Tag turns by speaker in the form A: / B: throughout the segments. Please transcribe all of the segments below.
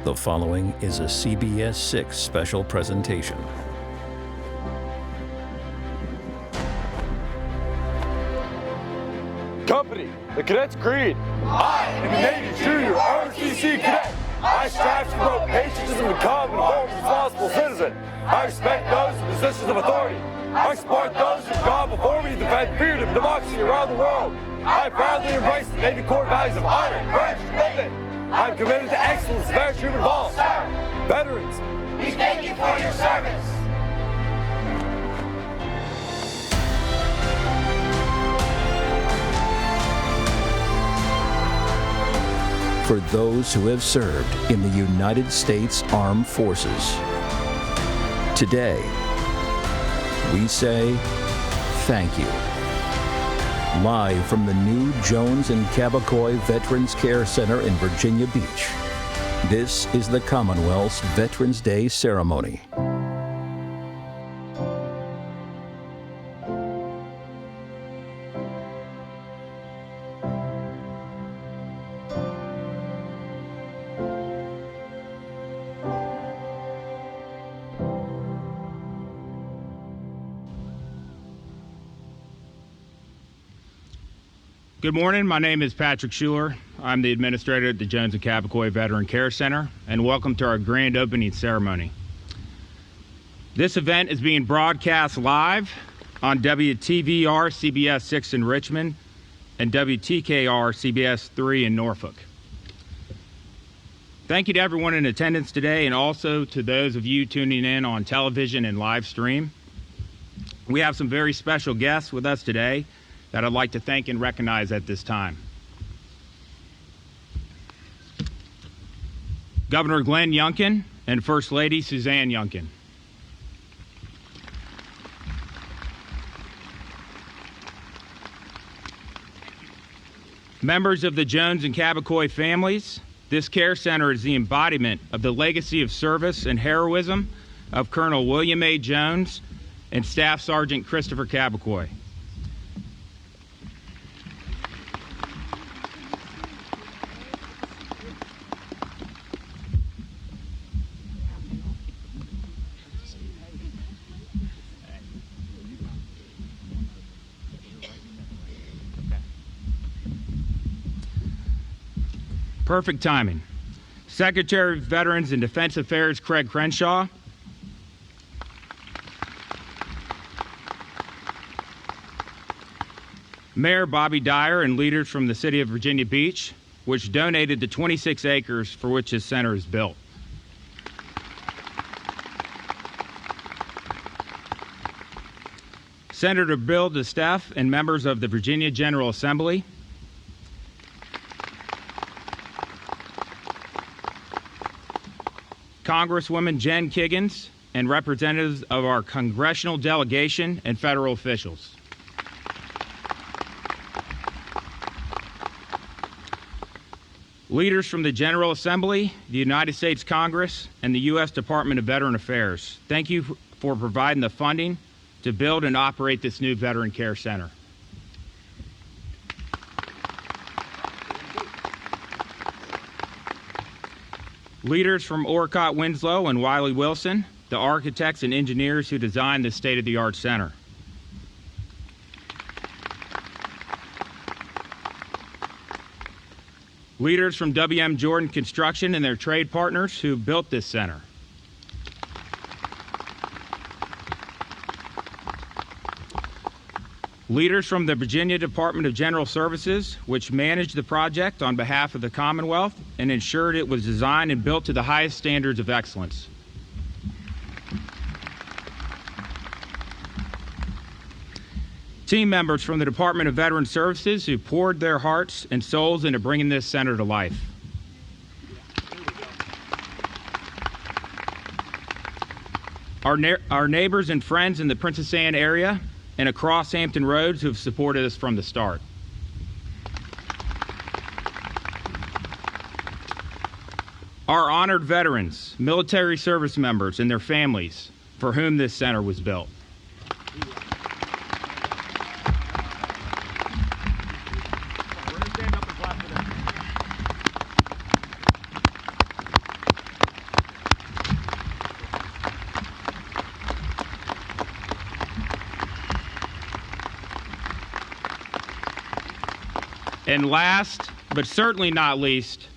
A: The following is a CBS 6 special presentation.
B: Company, the cadet's creed. I am a Navy Junior ROTC cadet. I strive to promote patriotism and become an informed, responsible citizen. I respect those in positions of authority. I support those who have gone before me to defend freedom and democracy around the world. I proudly embrace the Navy core values of honor, courage, and commitment. I'm committed to excellence, very true and all. Veterans,
C: we thank you for your service.
A: For those who have served in the United States Armed Forces, today, we say thank you. Live from the new Jones and Cabacoy Veterans Care Center in Virginia Beach, this is the Commonwealth's Veterans Day ceremony.
D: Good morning. My name is Patrick Schuler. I'm the administrator at the Jones and Cabacoy Veteran Care Center, and welcome to our grand opening ceremony. This event is being broadcast live on WTVR CBS 6 in Richmond and WTKR CBS 3 in Norfolk. Thank you to everyone in attendance today, and also to those of you tuning in on television and live stream. We have some very special guests with us today that I'd like to thank and recognize at this time. Governor Glenn Youngkin and First Lady Suzanne Youngkin. Members of the Jones and Cabacoy families, this care center is the embodiment of the legacy of service and heroism of Colonel William A. Jones and Staff Sergeant Christopher Cabacoy. Perfect timing. Secretary of Veterans and Defense Affairs Craig Crenshaw, Mayor Bobby Dyer, and leaders from the city of Virginia Beach, which donated the 26 acres for which this center is built. Senator Bill DeSteff and members of the Virginia General Assembly, Congresswoman Jen Kiggins, and representatives of our congressional delegation and federal officials. Leaders from the General Assembly, the United States Congress, and the U.S. Department of Veteran Affairs, thank you for providing the funding to build and operate this new Veteran Care Center. Leaders from Orcott Winslow and Wiley Wilson, the architects and engineers who designed this state-of-the-art center. Leaders from W.M. Jordan Construction and their trade partners who built this center. Leaders from the Virginia Department of General Services, which managed the project on behalf of the Commonwealth and ensured it was designed and built to the highest standards of excellence. Team members from the Department of Veteran Services who poured their hearts and souls into bringing this center to life. Our neighbors and friends in the Princess Anne area and across Hampton Roads who have supported us from the start. Our honored veterans, military service members, and their families for whom this center was built. And last, but certainly not least,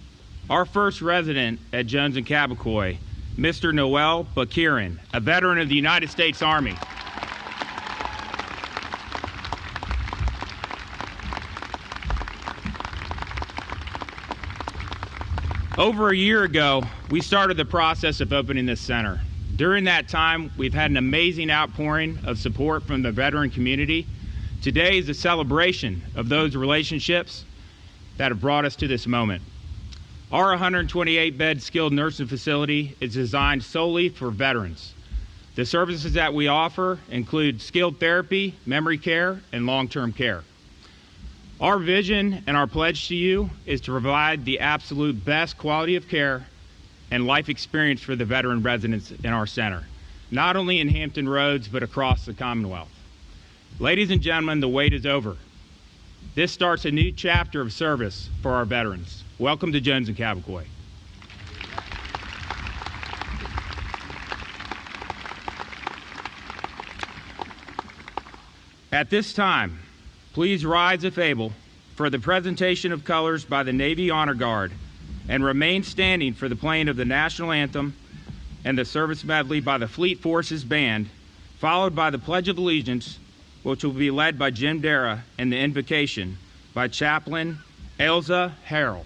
D: our first resident at Jones and Cabacoy, Mr. Noel Bakirin, a veteran of the United States Army. Over a year ago, we started the process of opening this center. During that time, we've had an amazing outpouring of support from the veteran community. Today is a celebration of those relationships that have brought us to this moment. Our 128-bed skilled nursing facility is designed solely for veterans. The services that we offer include skilled therapy, memory care, and long-term care. Our vision and our pledge to you is to provide the absolute best quality of care and life experience for the veteran residents in our center, not only in Hampton Roads, but across the Commonwealth. Ladies and gentlemen, the wait is over. This starts a new chapter of service for our veterans. Welcome to Jones and Cabacoy. At this time, please rise if able for the presentation of colors by the Navy Honor Guard and remain standing for the playing of the national anthem and the service medley by the Fleet Forces Band, followed by the Pledge of Allegiance, which will be led by Jim Dara, and the Invocation by Chaplain Elza Harrell.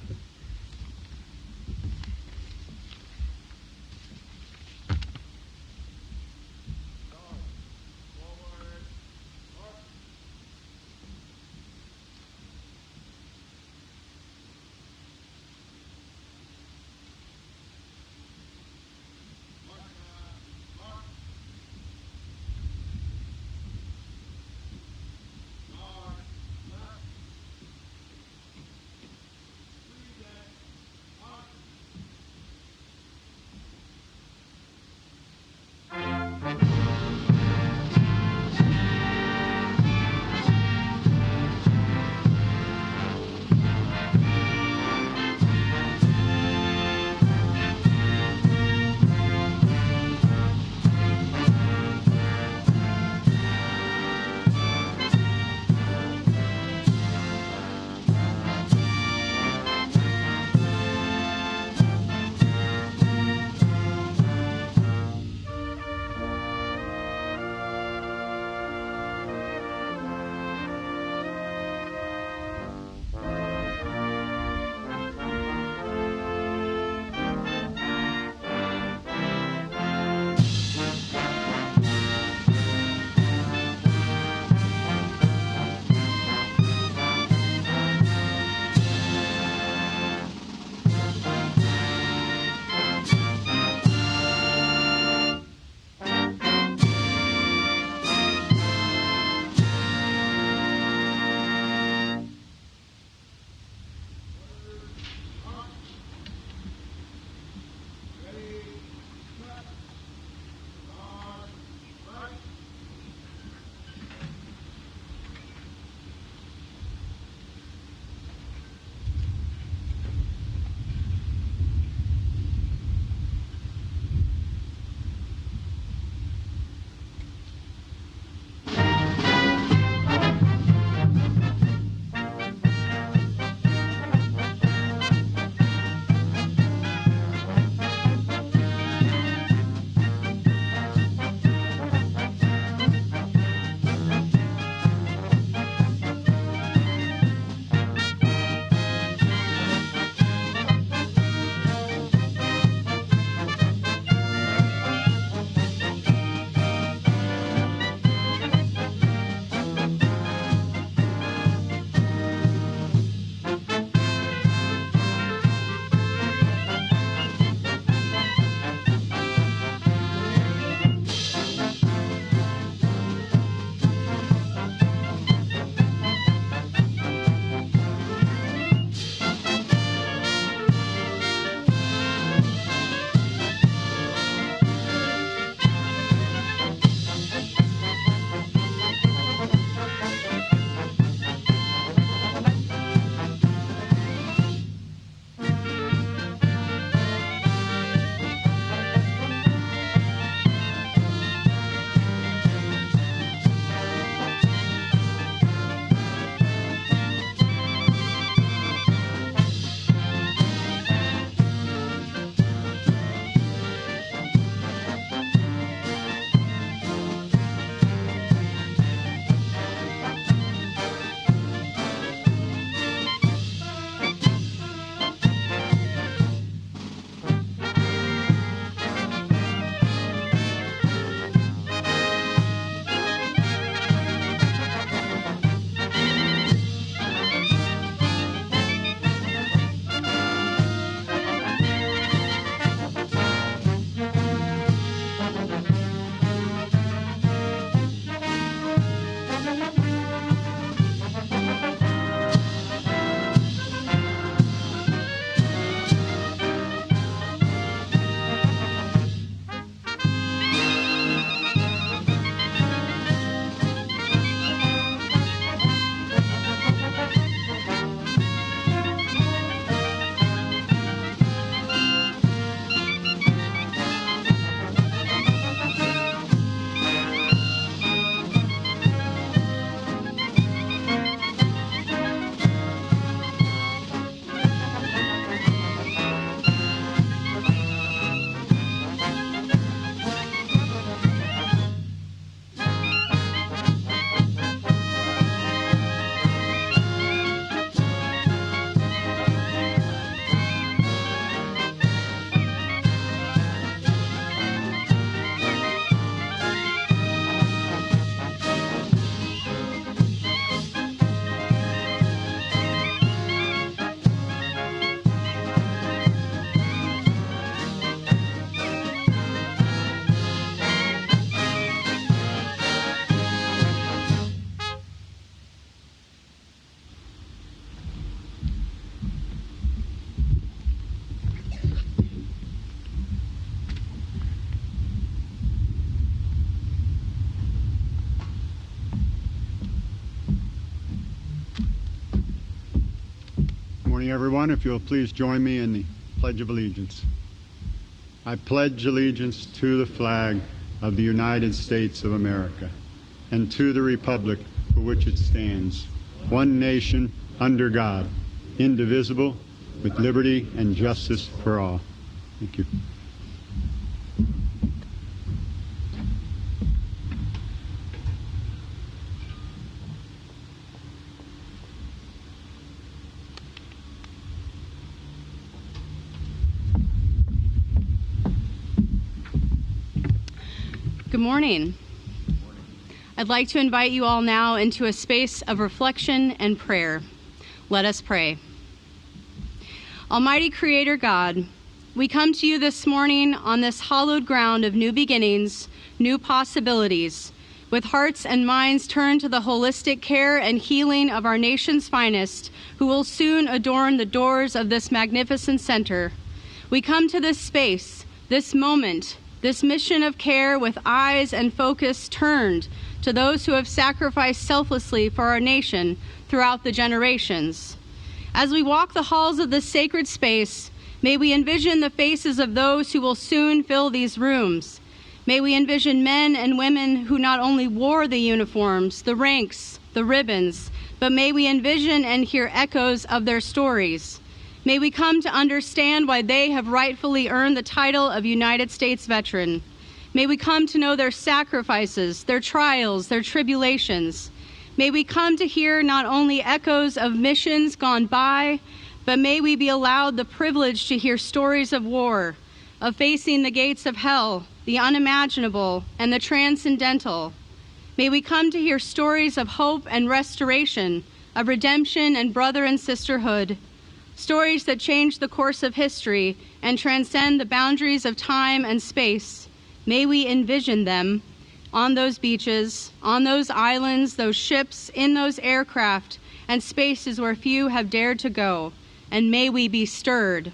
E: morning, everyone. If you'll please join me in the Pledge of Allegiance. I pledge allegiance to the flag of the United States of America and to the republic for which it stands, one nation, under God, indivisible, with liberty and justice for all. Thank you.
F: Good morning. I'd like to invite you all now into a space of reflection and prayer. Let us pray. Almighty Creator God, we come to you this morning on this hallowed ground of new beginnings, new possibilities, with hearts and minds turned to the holistic care and healing of our nation's finest, who will soon adorn the doors of this magnificent center. We come to this space, this moment, this mission of care with eyes and focus turned to those who have sacrificed selflessly for our nation throughout the generations. As we walk the halls of this sacred space, may we envision the faces of those who will soon fill these rooms. May we envision men and women who not only wore the uniforms, the ranks, the ribbons, but may we envision and hear echoes of their stories. May we come to understand why they have rightfully earned the title of United States veteran. May we come to know their sacrifices, their trials, their tribulations. May we come to hear not only echoes of missions gone by, but may we be allowed the privilege to hear stories of war, of facing the gates of hell, the unimaginable, and the transcendental. May we come to hear stories of hope and restoration, of redemption and brother and sisterhood. Stories that change the course of history and transcend the boundaries of time and space. May we envision them on those beaches, on those islands, those ships, in those aircraft, and spaces where few have dared to go. And may we be stirred.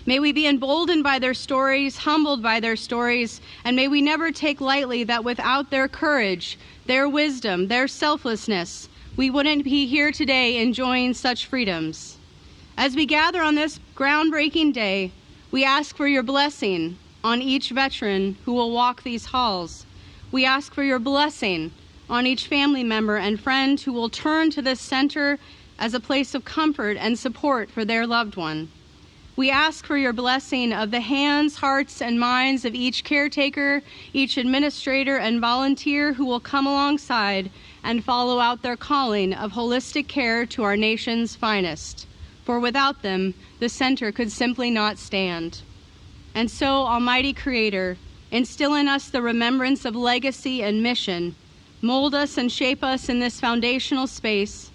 F: May we be emboldened by their stories, humbled by their stories, and may we never take lightly that without their courage, their wisdom, their selflessness, we wouldn't be here today enjoying such freedoms. As we gather on this groundbreaking day, we ask for your blessing on each veteran who will walk these halls. We ask for your blessing on each family member and friend who will turn to this center as a place of comfort and support for their loved one. We ask for your blessing of the hands, hearts, and minds of each caretaker, each administrator and volunteer who will come alongside and follow out their calling of holistic care to our nation's finest. For without them, the center could simply not stand. And so, Almighty Creator, instill in us the remembrance of legacy and mission. Mold us and shape us in this foundational space.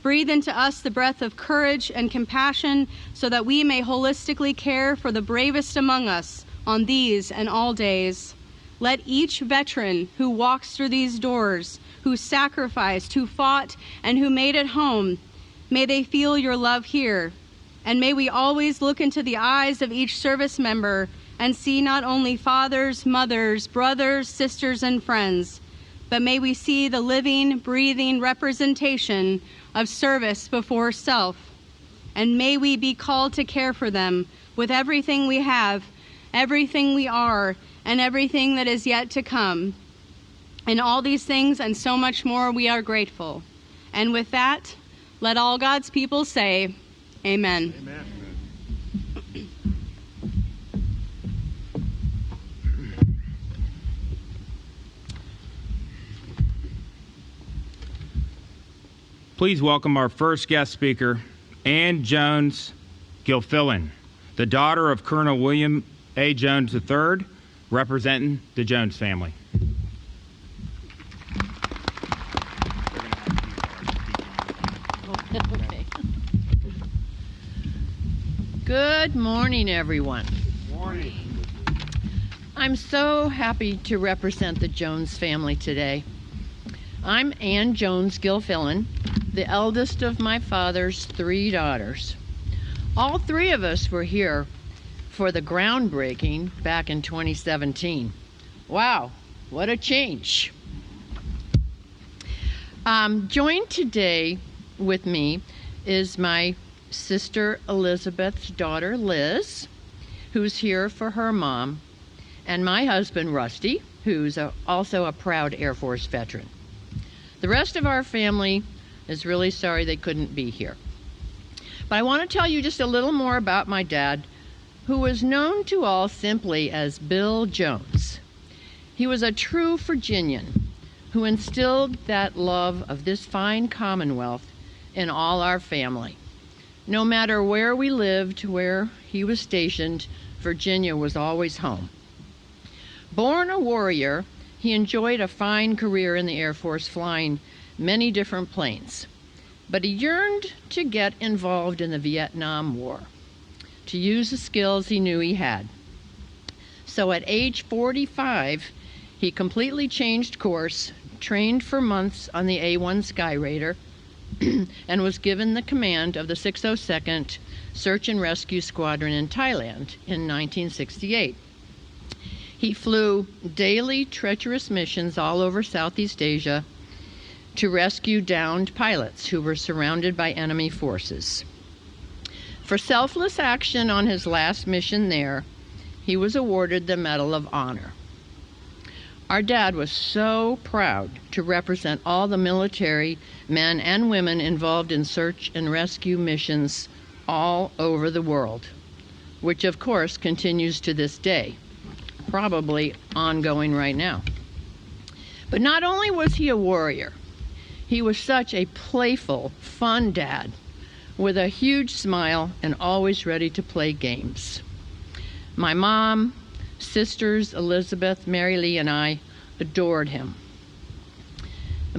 F: Breathe into us the breath of courage and compassion so that we may holistically care for the bravest among us on these and all days. Let each veteran who walks through these doors, who sacrificed, who fought, and who made it home, may they feel your love here, and may we always look into the eyes of each service member and see not only fathers, mothers, brothers, sisters, and friends, but may we see the living, breathing representation of service before self. And may we be called to care for them with everything we have, everything we are, and everything that is yet to come. In all these things and so much more, we are grateful. And with that, let all God's people say, Amen.
E: Amen.
D: Please welcome our first guest speaker, Ann Jones Gilfillan, the daughter of Colonel William A. Jones III, representing the Jones family.
G: Good morning, everyone.
E: Morning.
G: I'm so happy to represent the Jones family today. I'm Ann Jones Gilfillan, the eldest of my father's 3 daughters. All 3 of us were here for the groundbreaking back in 2017. Wow, what a change. Joined today with me is my Sister Elizabeth's daughter, Liz, who's here for her mom, and my husband, Rusty, who's also a proud Air Force veteran. The rest of our family is really sorry they couldn't be here. But I want to tell you just a little more about my dad, who was known to all simply as Bill Jones. He was a true Virginian who instilled that love of this fine Commonwealth in all our family. No matter where we lived, where he was stationed, Virginia was always home. Born a warrior, he enjoyed a fine career in the Air Force, flying many different planes. But he yearned to get involved in the Vietnam War, to use the skills he knew he had. So at age 45, he completely changed course, trained for months on the A-1 Sky Raider, and was given the command of the 602nd Search and Rescue Squadron in Thailand in 1968. He flew daily treacherous missions all over Southeast Asia to rescue downed pilots who were surrounded by enemy forces. For selfless action on his last mission there, he was awarded the Medal of Honor. Our dad was so proud to represent all the military men and women involved in search and rescue missions all over the world, which of course continues to this day, probably ongoing right now. But not only was he a warrior, he was such a playful, fun dad with a huge smile and always ready to play games. My mom, sisters Elizabeth, Mary Lee, and I adored him.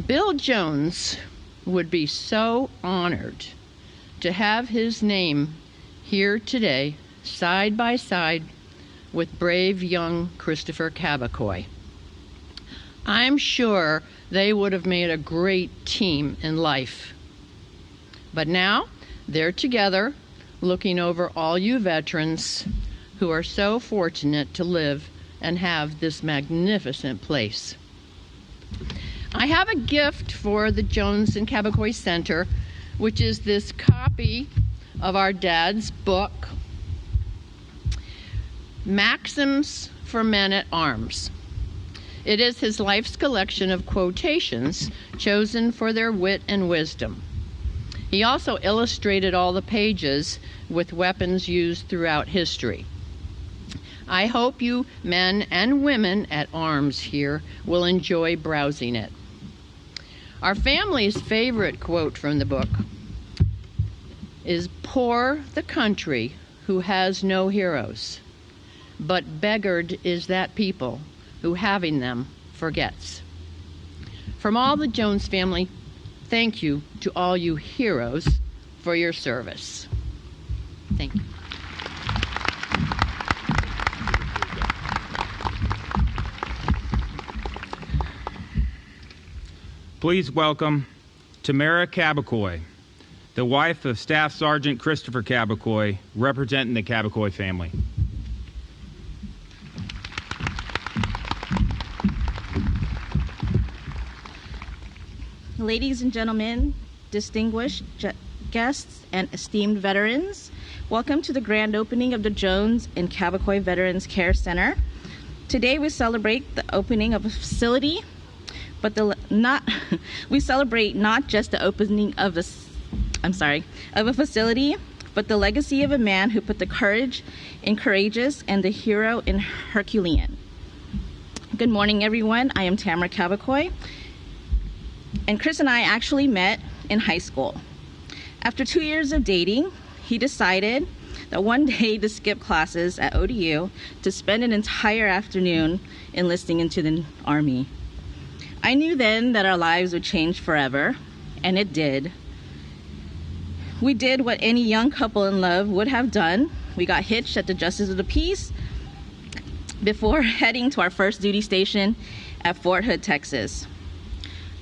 G: Bill Jones would be so honored to have his name here today, side by side with brave young Christopher Cabacoy. I'm sure they would have made a great team in life. But now they're together, looking over all you veterans who are so fortunate to live and have this magnificent place. I have a gift for the Jones and Cabacoy Center, which is this copy of our dad's book, Maxims for Men at Arms. It is his life's collection of quotations chosen for their wit and wisdom. He also illustrated all the pages with weapons used throughout history. I hope you men and women at arms here will enjoy browsing it. Our family's favorite quote from the book is, "Poor the country who has no heroes, but beggared is that people who having them forgets." From all the Jones family, thank you to all you heroes for your service. Thank you.
D: Please welcome Tamara Cabacoy, the wife of Staff Sergeant Christopher Cabacoy, representing the Cabacoy family.
H: Ladies and gentlemen, distinguished guests, and esteemed veterans, welcome to the grand opening of the Jones and Cabacoy Veterans Care Center. Today we celebrate the opening of a facility, but we celebrate not just the opening of a facility, but the legacy of a man who put the courage in courageous and the hero in Herculean. Good morning, everyone. I am Tamara Cabacoy, and Chris and I actually met in high school. After 2 years of dating, he decided that one day to skip classes at ODU to spend an entire afternoon enlisting into the Army. I knew then that our lives would change forever, and it did. We did what any young couple in love would have done. We got hitched at the Justice of the Peace before heading to our first duty station at Fort Hood, Texas.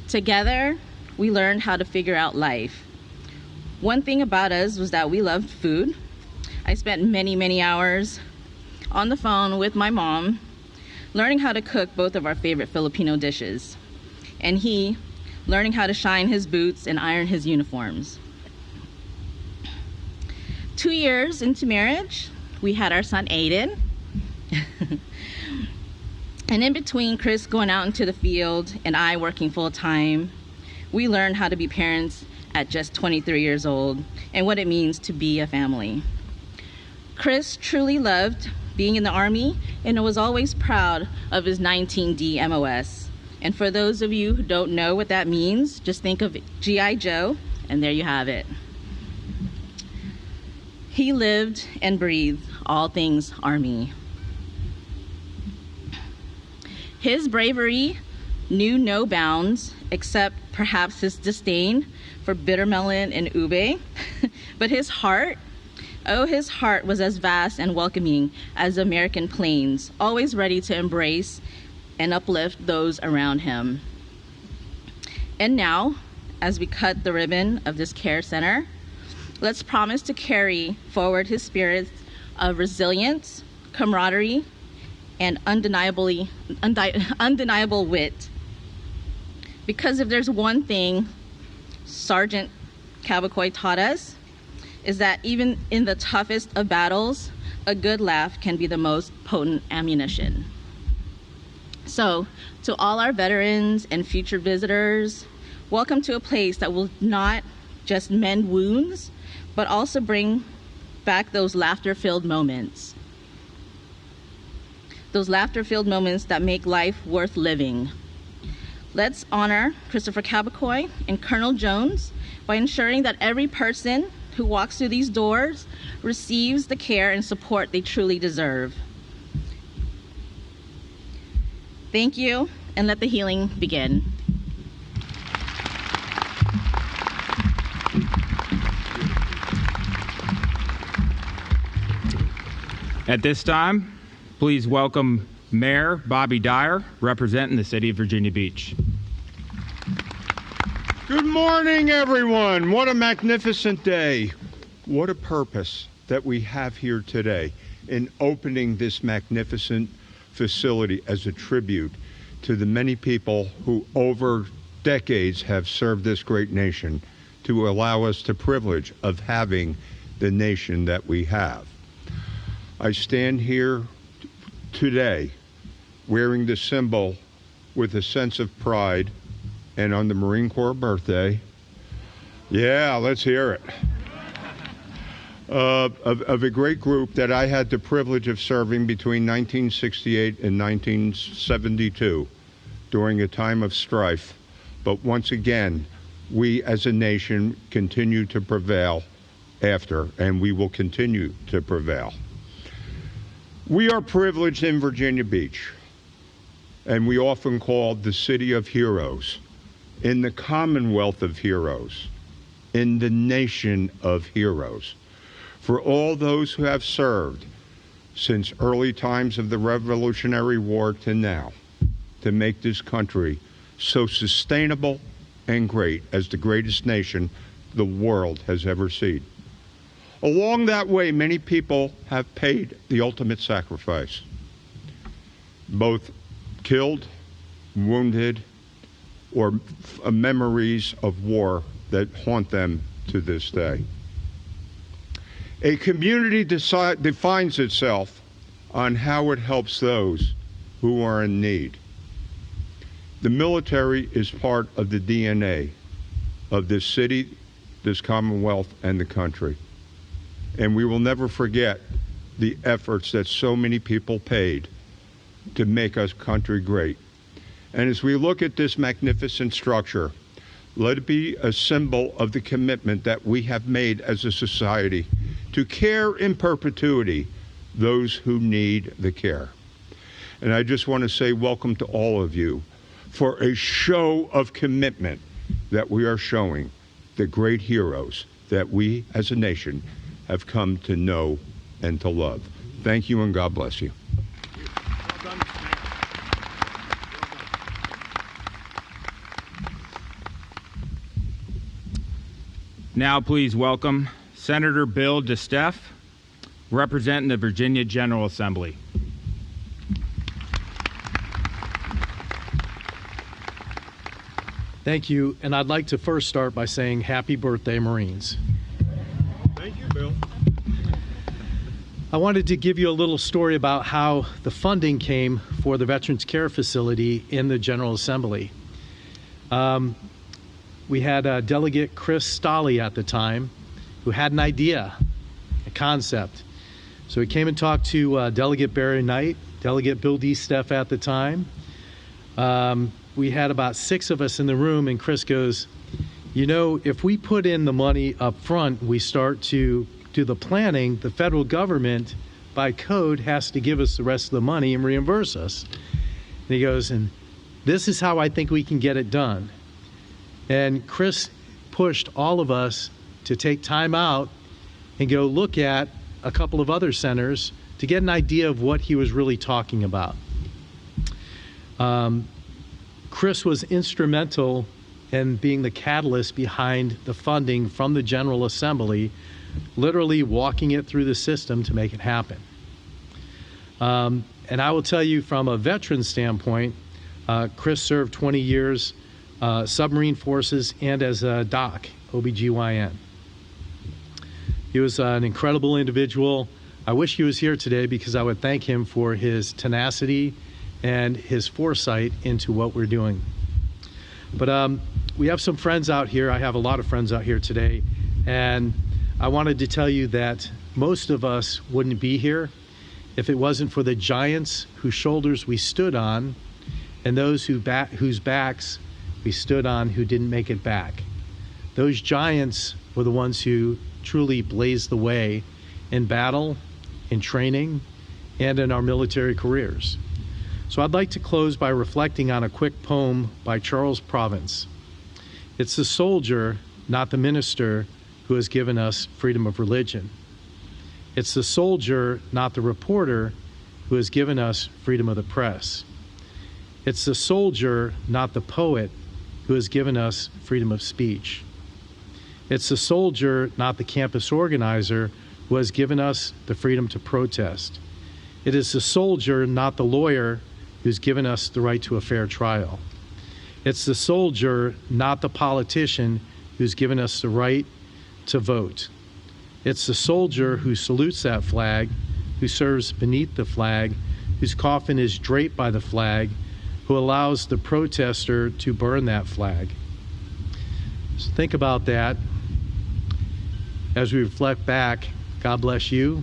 H: Together, we learned how to figure out life. One thing about us was that we loved food. I spent many hours on the phone with my mom, learning how to cook both of our favorite Filipino dishes, and he learning how to shine his boots and iron his uniforms. 2 years into marriage, we had our son Aiden. And in between Chris going out into the field and I working full time, we learned how to be parents at just 23 years old and what it means to be a family. Chris truly loved being in the Army and was always proud of his 19D MOS. And for those of you who don't know what that means, just think of G.I. Joe, and there you have it. He lived and breathed all things Army. His bravery knew no bounds, except perhaps his disdain for bittermelon and ube. But his heart, oh, his heart was as vast and welcoming as the American plains, always ready to embrace and uplift those around him. And now, as we cut the ribbon of this care center, let's promise to carry forward his spirits of resilience, camaraderie, and undeniable wit. Because if there's one thing Sergeant Cabacoy taught us, is that even in the toughest of battles, a good laugh can be the most potent ammunition. So, to all our veterans and future visitors, welcome to a place that will not just mend wounds, but also bring back those laughter-filled moments. Those laughter-filled moments that make life worth living. Let's honor Christopher Cabacoy and Colonel Jones by ensuring that every person who walks through these doors receives the care and support they truly deserve. Thank you, and let the healing begin.
D: At this time, please welcome Mayor Bobby Dyer, representing the city of Virginia Beach.
E: Good morning, everyone. What a magnificent day. What a purpose that we have here today in opening this magnificent facility as a tribute to the many people who over decades have served this great nation to allow us the privilege of having the nation that we have. I stand here today wearing the symbol with a sense of pride, and on the Marine Corps birthday, yeah, let's hear it, of a great group that I had the privilege of serving between 1968 and 1972 during a time of strife. But once again, we as a nation continue to prevail after, and we will continue to prevail. We are privileged in Virginia Beach, and we often called the city of heroes, in the Commonwealth of heroes, in the nation of heroes. For all those who have served since early times of the Revolutionary War to now, to make this country so sustainable and great as the greatest nation the world has ever seen. Along that way, many people have paid the ultimate sacrifice, both killed, wounded, or memories of war that haunt them to this day. A community defines itself on how it helps those who are in need. The military is part of the DNA of this city, this Commonwealth, and the country. And we will never forget the efforts that so many people paid to make our country great. And as we look at this magnificent structure, let it be a symbol of the commitment that we have made as a society to care in perpetuity those who need the care. And I just want to say welcome to all of you for a show of commitment that we are showing the great heroes that we as a nation have come to know and to love. Thank you, and God bless you.
D: Now please welcome Senator Bill DeSteff, representing the Virginia General Assembly.
I: Thank you, and I'd like to first start by saying happy birthday, Marines.
E: Thank you, Bill.
I: I wanted to give you a little story about how the funding came for the Veterans Care Facility in the General Assembly. We had Delegate Chris Stolley at the time, who had an idea, a concept. So he came and talked to Delegate Barry Knight, Delegate Bill DeSteff at the time. We had about 6 of us in the room, and Chris goes, you know, if we put in the money up front, we start to do the planning, the federal government, by code, has to give us the rest of the money and reimburse us. And he goes, and this is how I think we can get it done. And Chris pushed all of us to take time out and go look at a couple of other centers to get an idea of what he was really talking about. Chris was instrumental in being the catalyst behind the funding from the General Assembly, literally walking it through the system to make it happen. And I will tell you from a veteran standpoint, Chris served 20 years submarine forces and as a doc, OBGYN. He was an incredible individual. I wish he was here today because I would thank him for his tenacity and his foresight into what we're doing. But we have some friends out here. I have a lot of friends out here today, and I wanted to tell you that most of us wouldn't be here if it wasn't for the giants whose shoulders we stood on and those whose backs we stood on who didn't make it back. Those giants were the ones who truly blazed the way in battle, in training, and in our military careers. So I'd like to close by reflecting on a quick poem by Charles Province. It's the soldier, not the minister, who has given us freedom of religion. It's the soldier, not the reporter, who has given us freedom of the press. It's the soldier, not the poet, who has given us freedom of speech. It's the soldier, not the campus organizer, who has given us the freedom to protest. It is the soldier, not the lawyer, who's given us the right to a fair trial. It's the soldier, not the politician, who's given us the right to vote. It's the soldier who salutes that flag, who serves beneath the flag, whose coffin is draped by the flag, who allows the protester to burn that flag. So think about that as we reflect back. God bless you.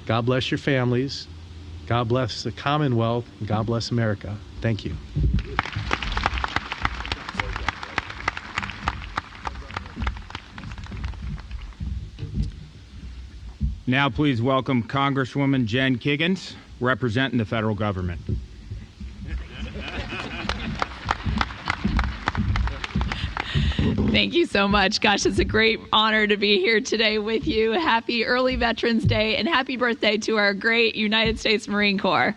I: God bless your families. God bless the Commonwealth. And God bless America. Thank you.
D: Now please welcome Congresswoman Jen Kiggins, representing the federal government.
J: Thank you so much. Gosh, it's a great honor to be here today with you. Happy early Veterans Day and happy birthday to our great United States Marine Corps.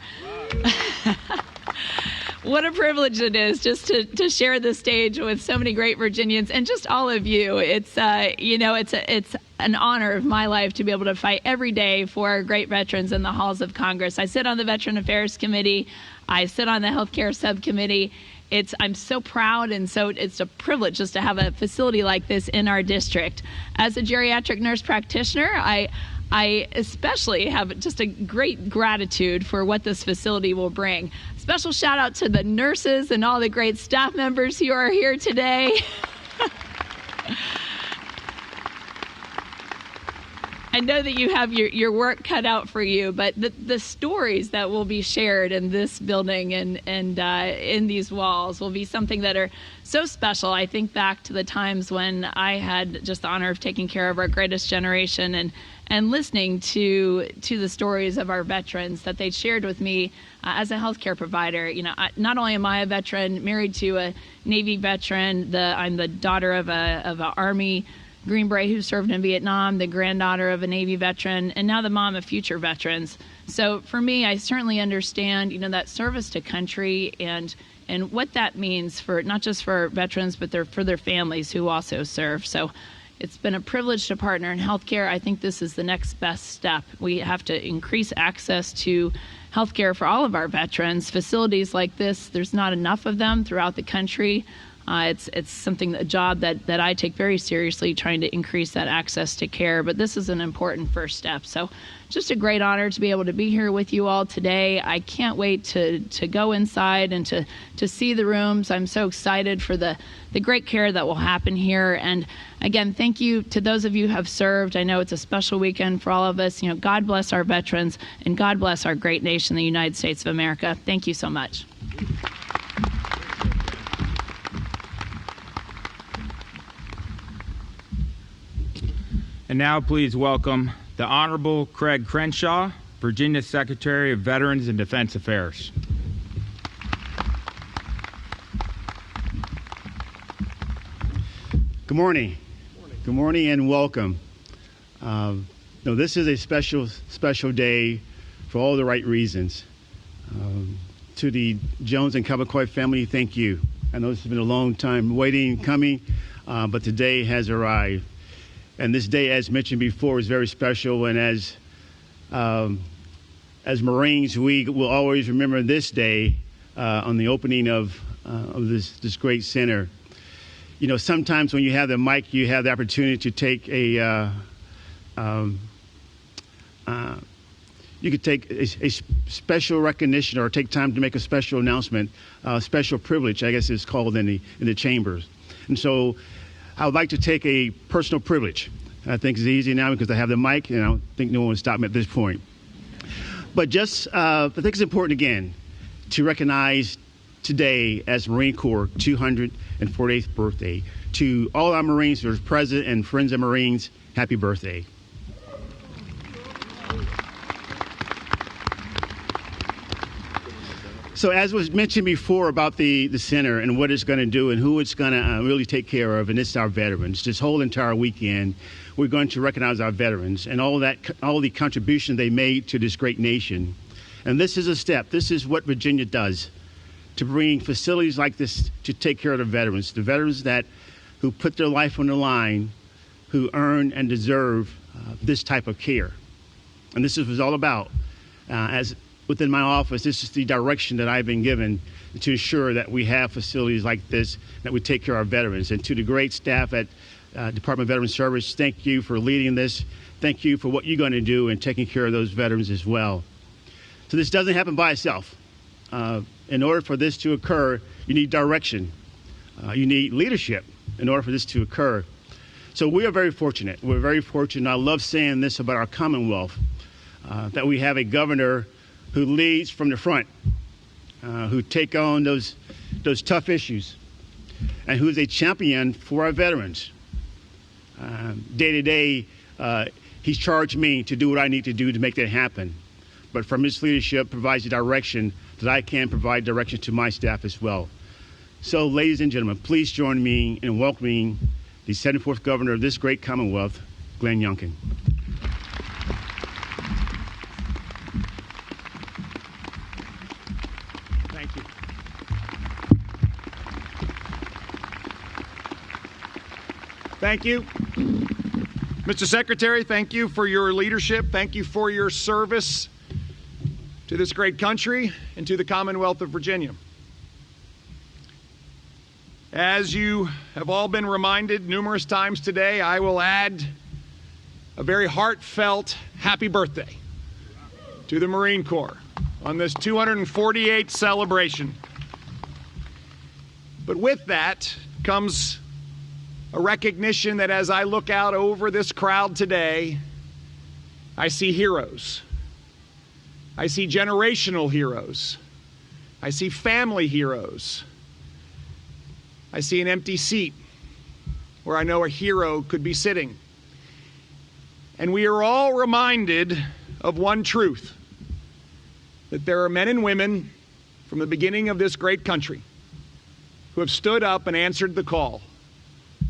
J: What a privilege it is just to share the stage with so many great Virginians and just all of you. It's it's an honor of my life to be able to fight every day for our great veterans in the halls of Congress. I sit on the Veteran Affairs Committee. I sit on the Healthcare Subcommittee. I'm so proud, and so it's a privilege just to have a facility like this in our district. As a geriatric nurse practitioner, I especially have just a great gratitude for what this facility will bring. Special shout out to the nurses and all the great staff members who are here today. I know that you have your work cut out for you, but the stories that will be shared in this building and in these walls will be something that are so special. I think back to the times when I had just the honor of taking care of our greatest generation and listening to the stories of our veterans that they shared with me as a healthcare provider. You know, not only am I a veteran, married to a Navy veteran, I'm the daughter of an Army Green Beret who served in Vietnam, the granddaughter of a Navy veteran, and now the mom of future veterans. So for me, I certainly understand, that service to country and what that means for not just for veterans, but for their families who also serve. So it's been a privilege to partner in healthcare. I think this is the next best step. We have to increase access to healthcare for all of our veterans. Facilities like this, there's not enough of them throughout the country. It's something, a job that I take very seriously, trying to increase that access to care. But this is an important first step. So just a great honor to be able to be here with you all today. I can't wait to go inside and to see the rooms. I'm so excited for the great care that will happen here. And again, thank you to those of you who have served. I know it's a special weekend for all of us. You know, God bless our veterans, and God bless our great nation, the United States of America. Thank you so much.
D: And now please welcome the Honorable Craig Crenshaw, Virginia Secretary of Veterans and Defense Affairs.
K: Good morning. Good morning and welcome. This is a special day for all the right reasons. To the Jones and Cabacoy family, thank you. I know this has been a long time waiting, coming, but today has arrived. And this day, as mentioned before, is very special. And as Marines, we will always remember this day on the opening of this great center. You know, sometimes when you have the mic, you have the opportunity to take you could take a special recognition or take time to make a special announcement, special privilege, I guess it's called in the chambers. And so I would like to take a personal privilege. I think it's easy now because I have the mic, and I don't think no one will stop me at this point. But I think it's important again to recognize today as Marine Corps 248th birthday. To all our Marines who are present and friends of Marines, happy birthday. So as was mentioned before about the center and what it's going to do and who it's going to really take care of, and it's our veterans. This whole entire weekend, we're going to recognize our veterans and all the contribution they made to this great nation. And this is a step. This is what Virginia does to bring facilities like this to take care of the veterans who put their life on the line, who earn and deserve this type of care. And this is what it's all about. As within my office, this is the direction that I've been given to ensure that we have facilities like this, that we take care of our veterans. And to the great staff at Department of Veterans Service, thank you for leading this. Thank you for what you're going to do in taking care of those veterans as well. So this doesn't happen by itself. In order for this to occur, you need direction. You need leadership in order for this to occur. So we are very fortunate. We're very fortunate. I love saying this about our Commonwealth, that we have a governor who leads from the front, who take on those tough issues, and who's a champion for our veterans. Day to day, he's charged me to do what I need to do to make that happen. But from his leadership provides the direction that I can provide direction to my staff as well. So, ladies and gentlemen, please join me in welcoming the 74th governor of this great Commonwealth, Glenn Youngkin. Thank you.
L: Thank you. Mr. Secretary, thank you for your leadership. Thank you for your service to this great country and to the Commonwealth of Virginia. As you have all been reminded numerous times today, I will add a very heartfelt happy birthday to the Marine Corps on this 248th celebration. But with that comes a recognition that as I look out over this crowd today, I see heroes. I see generational heroes. I see family heroes. I see an empty seat where I know a hero could be sitting. And we are all reminded of one truth, that there are men and women from the beginning of this great country who have stood up and answered the call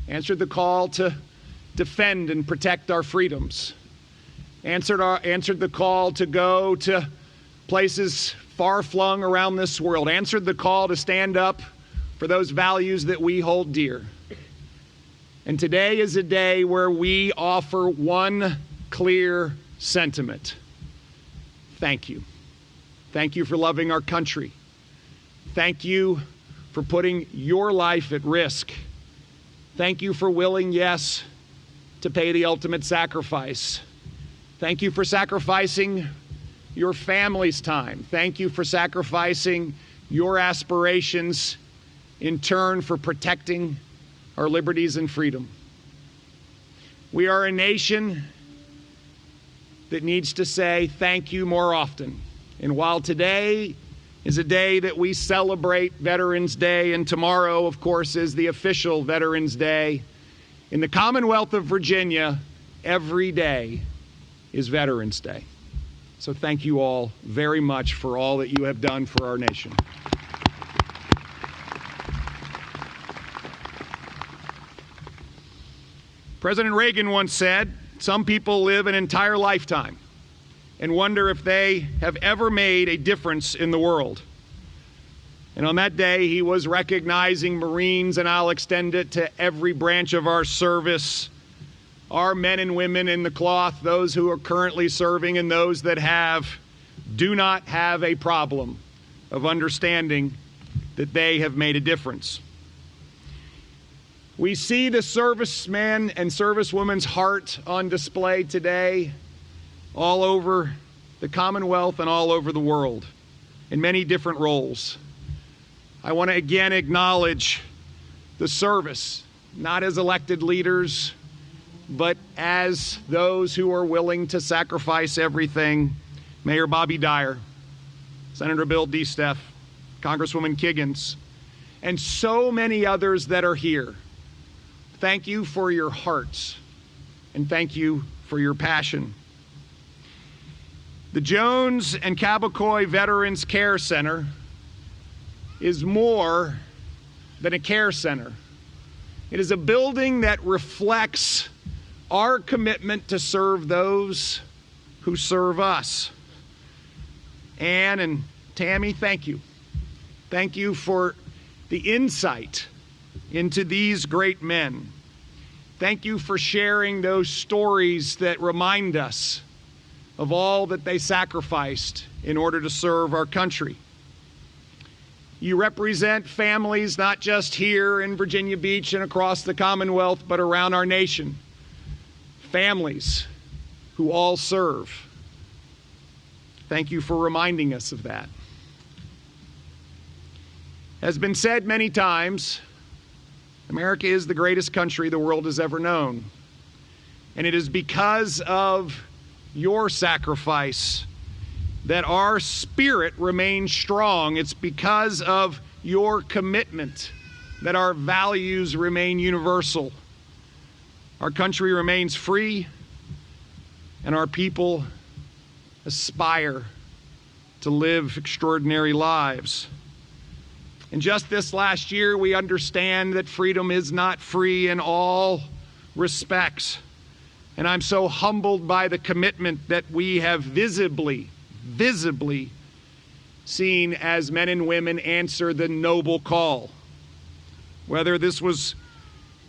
L: to defend and protect our freedoms, answered the call to go to places far-flung around this world, answered the call to stand up for those values that we hold dear. And today is a day where we offer one clear sentiment. Thank you. Thank you for loving our country. Thank you for putting your life at risk. Thank you for willing, yes, to pay the ultimate sacrifice. Thank you for sacrificing your family's time. Thank you for sacrificing your aspirations in turn for protecting our liberties and freedom. We are a nation that needs to say thank you more often. And while today is a day that we celebrate Veterans Day, and tomorrow, of course, is the official Veterans Day, in the Commonwealth of Virginia, every day is Veterans Day. So thank you all very much for all that you have done for our nation. President Reagan once said, "Some people live an entire lifetime and wonder if they have ever made a difference in the world." And on that day, he was recognizing Marines, and I'll extend it to every branch of our service, our men and women in the cloth, those who are currently serving and those that do not have a problem of understanding that they have made a difference. We see the serviceman and servicewoman's heart on display today all over the Commonwealth and all over the world in many different roles. I want to again acknowledge the service, not as elected leaders, but as those who are willing to sacrifice everything. Mayor Bobby Dyer, Senator Bill DeSteff, Congresswoman Kiggins, and so many others that are here. Thank you for your hearts, and thank you for your passion. The Jones and Cabacoy Veterans Care Center is more than a care center. It is a building that reflects our commitment to serve those who serve us. Ann and Tammy, thank you. Thank you for the insight into these great men. Thank you for sharing those stories that remind us of all that they sacrificed in order to serve our country. You represent families not just here in Virginia Beach and across the Commonwealth, but around our nation. Families who all serve. Thank you for reminding us of that. As has been said many times, America is the greatest country the world has ever known. And it is because of your sacrifice that our spirit remains strong. It's because of your commitment that our values remain universal. Our country remains free, and our people aspire to live extraordinary lives. And just this last year, we understand that freedom is not free in all respects. And I'm so humbled by the commitment that we have visibly seen as men and women answer the noble call. Whether this was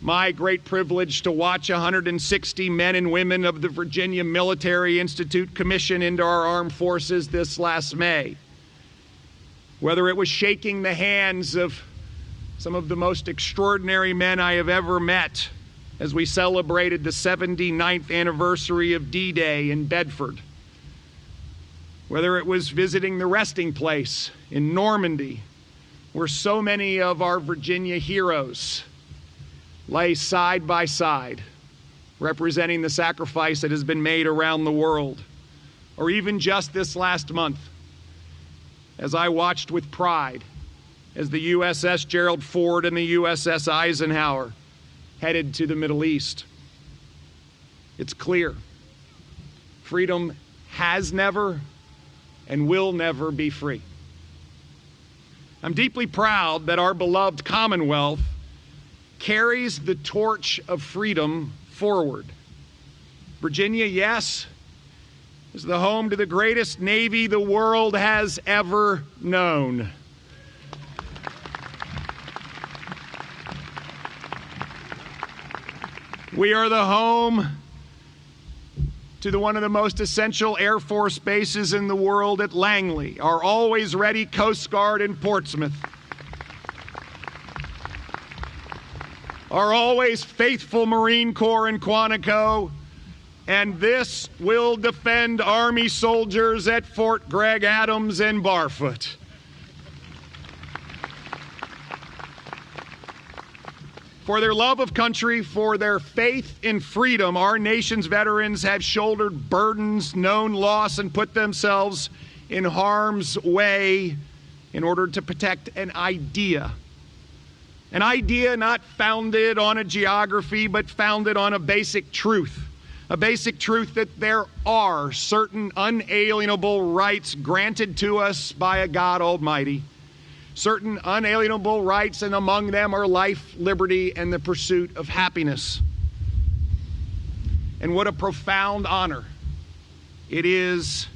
L: my great privilege to watch 160 men and women of the Virginia Military Institute commission into our armed forces this last May, whether it was shaking the hands of some of the most extraordinary men I have ever met as we celebrated the 79th anniversary of D-Day in Bedford, whether it was visiting the resting place in Normandy, where so many of our Virginia heroes lay side by side, representing the sacrifice that has been made around the world, or even just this last month, as I watched with pride as the USS Gerald Ford and the USS Eisenhower headed to the Middle East. It's clear. Freedom has never and will never be free. I'm deeply proud that our beloved Commonwealth carries the torch of freedom forward. Virginia, yes, is the home to the greatest Navy the world has ever known. We are the home to one of the most essential Air Force bases in the world at Langley, our always ready Coast Guard in Portsmouth. our always faithful Marine Corps in Quantico, and this will defend Army soldiers at Fort Gregg Adams and Barfoot. For their love of country, for their faith in freedom, our nation's veterans have shouldered burdens, known loss, and put themselves in harm's way in order to protect an idea. An idea not founded on a geography, but founded on a basic truth. A basic truth that there are certain unalienable rights granted to us by a God Almighty. Certain unalienable rights, and among them are life, liberty, and the pursuit of happiness. And what a profound honor it is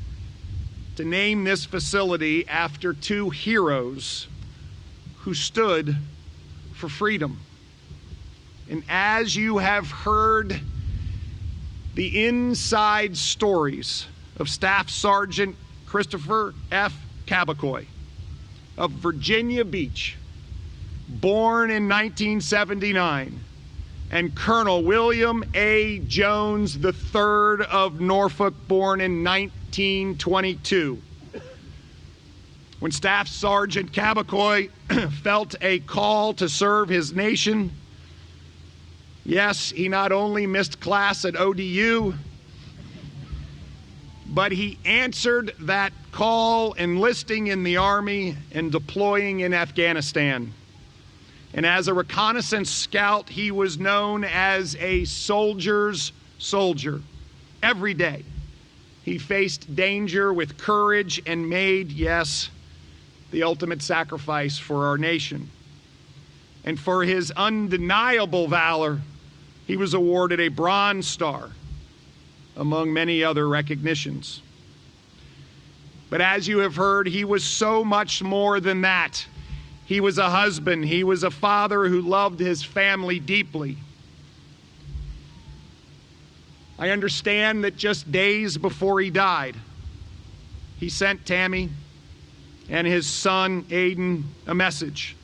L: to name this facility after two heroes who stood for freedom. And as you have heard the inside stories of Staff Sergeant Christopher F. Cabacoy of Virginia Beach, born in 1979, and Colonel William A. Jones III of Norfolk, born in 1922. When Staff Sergeant Cabacoy felt a call to serve his nation, yes, he not only missed class at ODU, but he answered that call, enlisting in the Army and deploying in Afghanistan. And as a reconnaissance scout, he was known as a soldier's soldier. Every day, he faced danger with courage and made, yes, the ultimate sacrifice for our nation. And for his undeniable valor, he was awarded a Bronze Star, among many other recognitions. But as you have heard, he was so much more than that. He was a husband. He was a father who loved his family deeply. I understand that just days before he died, he sent Tammy and his son, Aiden, a message,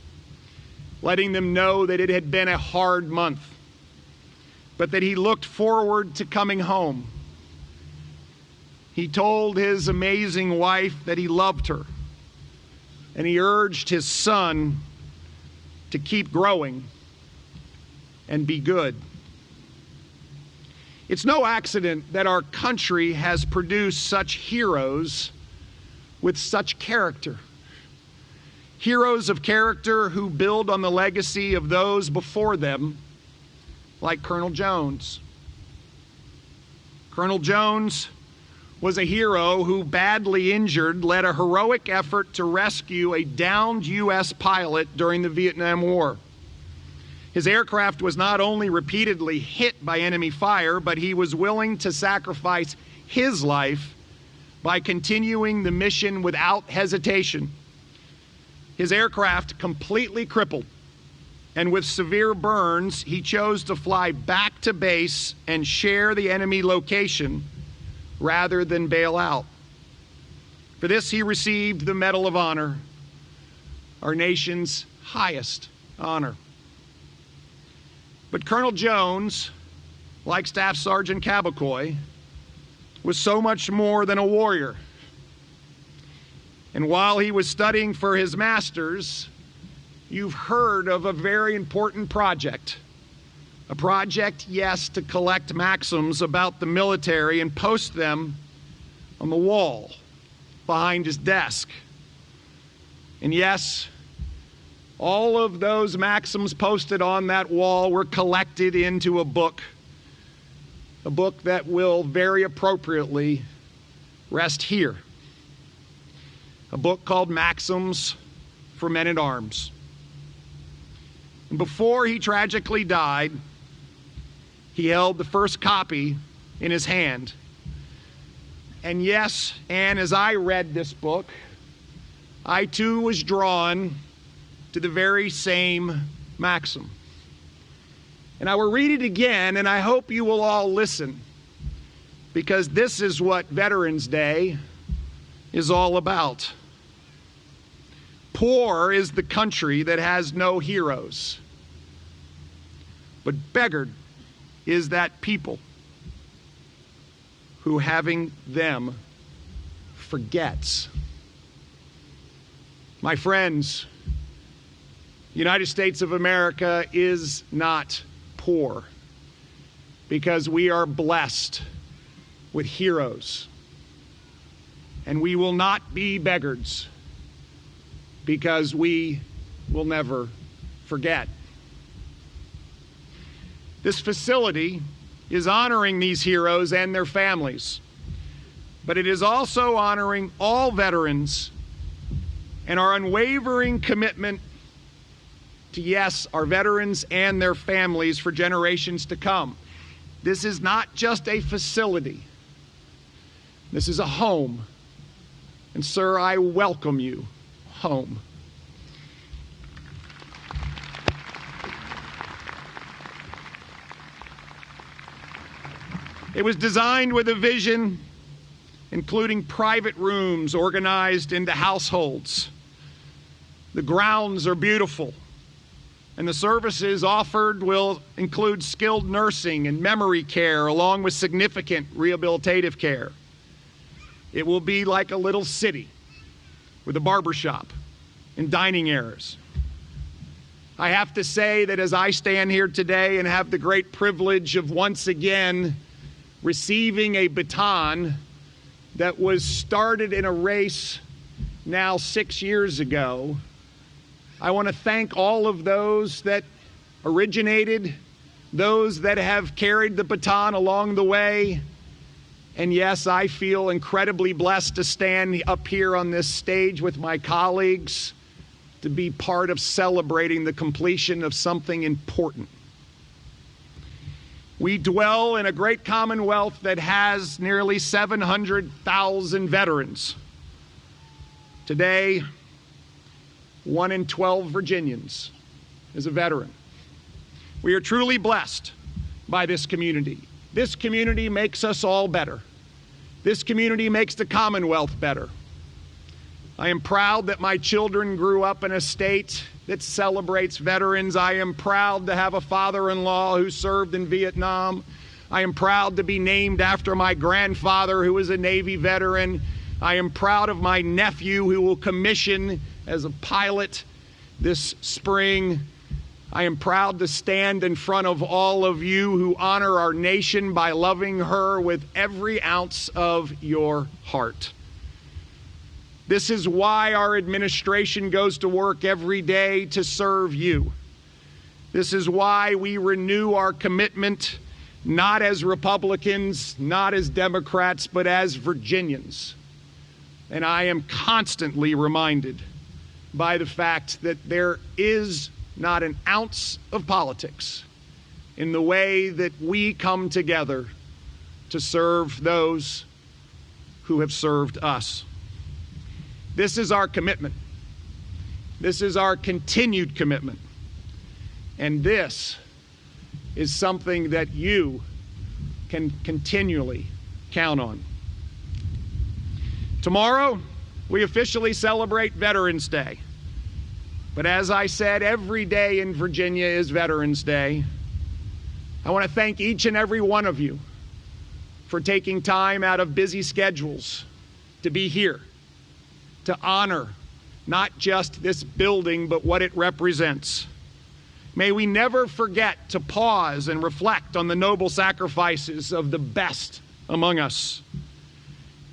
L: letting them know that it had been a hard month, but that he looked forward to coming home. He told his amazing wife that he loved her, and he urged his son to keep growing and be good. It's no accident that our country has produced such heroes with such character. Heroes of character who build on the legacy of those before them, like Colonel Jones. Colonel Jones was a hero who, badly injured, led a heroic effort to rescue a downed U.S. pilot during the Vietnam War. His aircraft was not only repeatedly hit by enemy fire, but he was willing to sacrifice his life by continuing the mission without hesitation. His aircraft completely crippled, and with severe burns, he chose to fly back to base and share the enemy location rather than bail out. For this, he received the Medal of Honor, our nation's highest honor. But Colonel Jones, like Staff Sergeant Cabacoy, was so much more than a warrior. And while he was studying for his master's, you've heard of a very important project. A project, yes, to collect maxims about the military and post them on the wall behind his desk. And yes, all of those maxims posted on that wall were collected into a book that will very appropriately rest here. A book called Maxims for Men at Arms. And before he tragically died, he held the first copy in his hand. And yes, Anne, as I read this book, I too was drawn to the very same maxim. And I will read it again, and I hope you will all listen, because this is what Veterans Day is all about. Poor is the country that has no heroes. But beggared is that people who, having them, forgets. My friends, the United States of America is not poor because we are blessed with heroes. And we will not be beggars because we will never forget. This facility is honoring these heroes and their families, but it is also honoring all veterans and our unwavering commitment to, yes, our veterans and their families for generations to come. This is not just a facility. This is a home. And sir, I welcome you home. It was designed with a vision, including private rooms organized into households. The grounds are beautiful, and the services offered will include skilled nursing and memory care, along with significant rehabilitative care. It will be like a little city with a barbershop and dining areas. I have to say that as I stand here today and have the great privilege of once again receiving a baton that was started in a race now 6 years ago, I want to thank all of those that originated, those that have carried the baton along the way. And yes, I feel incredibly blessed to stand up here on this stage with my colleagues to be part of celebrating the completion of something important. We dwell in a great Commonwealth that has nearly 700,000 veterans. Today, 1 in 12 Virginians is a veteran. We are truly blessed by this community. This community makes us all better. This community makes the Commonwealth better. I am proud that my children grew up in a state that celebrates veterans. I am proud to have a father-in-law who served in Vietnam. I am proud to be named after my grandfather, who was a Navy veteran. I am proud of my nephew, who will commission as a pilot this spring. I am proud to stand in front of all of you who honor our nation by loving her with every ounce of your heart. This is why our administration goes to work every day to serve you. This is why we renew our commitment, not as Republicans, not as Democrats, but as Virginians. And I am constantly reminded by the fact that there is not an ounce of politics in the way that we come together to serve those who have served us. This is our commitment. This is our continued commitment. And this is something that you can continually count on. Tomorrow, we officially celebrate Veterans Day. But as I said, every day in Virginia is Veterans Day. I want to thank each and every one of you for taking time out of busy schedules to be here, to honor not just this building, but what it represents. May we never forget to pause and reflect on the noble sacrifices of the best among us.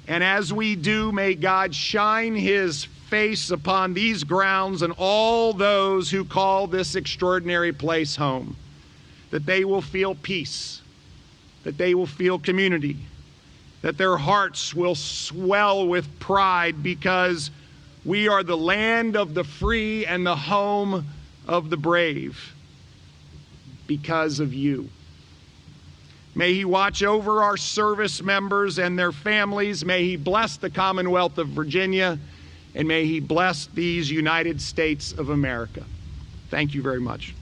L: And as we do, may God shine his face upon these grounds and all those who call this extraordinary place home, that they will feel peace, that they will feel community, that their hearts will swell with pride because we are the land of the free and the home of the brave because of you. May he watch over our service members and their families. May he bless the Commonwealth of Virginia, and may he bless these United States of America. Thank you very much.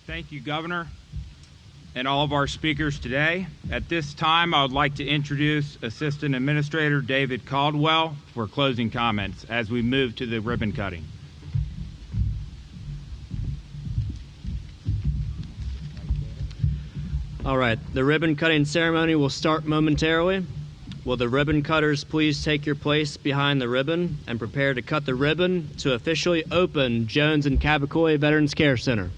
D: Thank you, Governor. and all of our speakers today. At this time, I would like to introduce Assistant Administrator David Caldwell for closing comments as we move to the ribbon cutting.
M: All right, the ribbon cutting ceremony will start momentarily. Will the ribbon cutters please take your place behind the ribbon and prepare to cut the ribbon to officially open Jones and Cabacoy Veterans Care Center.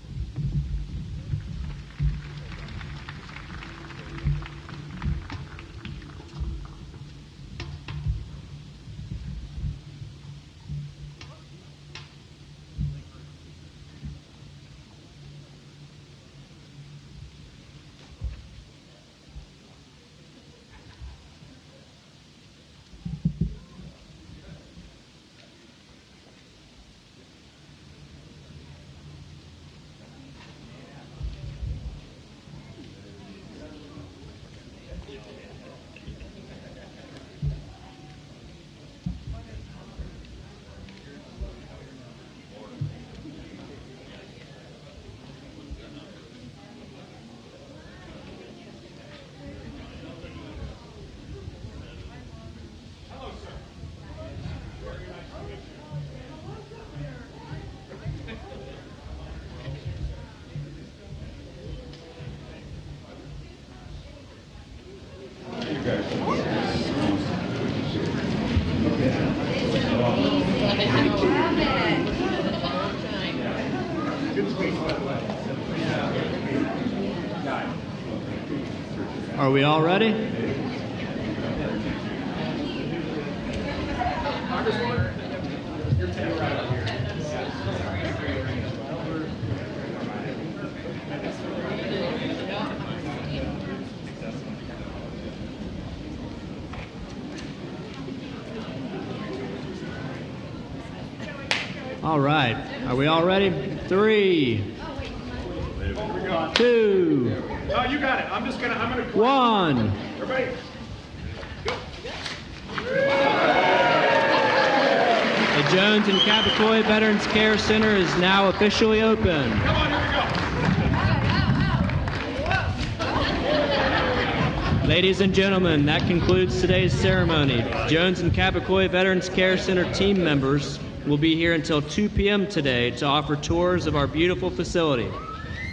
M: Are we all ready? All right. Are we all ready? 3, 2,
L: Oh, you got it. I'm gonna.
M: 1.
L: Everybody, go.
M: The Jones and Cabacoy Veterans Care Center is now officially open.
L: Come on, here we go.
M: Ladies and gentlemen, that concludes today's ceremony. Jones and Cabacoy Veterans Care Center team members will be here until 2 p.m. today to offer tours of our beautiful facility.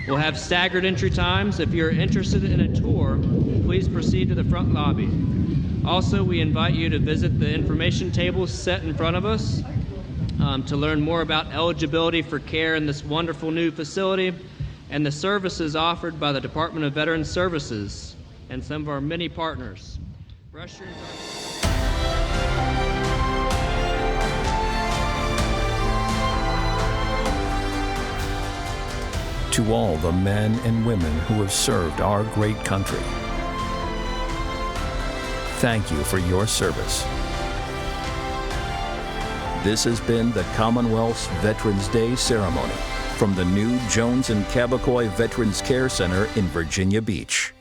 M: We'll have staggered entry times. If you're interested in a tour, please proceed to the front lobby. Also, we invite you to visit the information tables set in front of us to learn more about eligibility for care in this wonderful new facility and the services offered by the Department of Veterans Services and some of our many partners.
A: To all the men and women who have served our great country, thank you for your service. This has been the Commonwealth's Veterans Day ceremony from the new Jones and Cabacoy Veterans Care Center in Virginia Beach.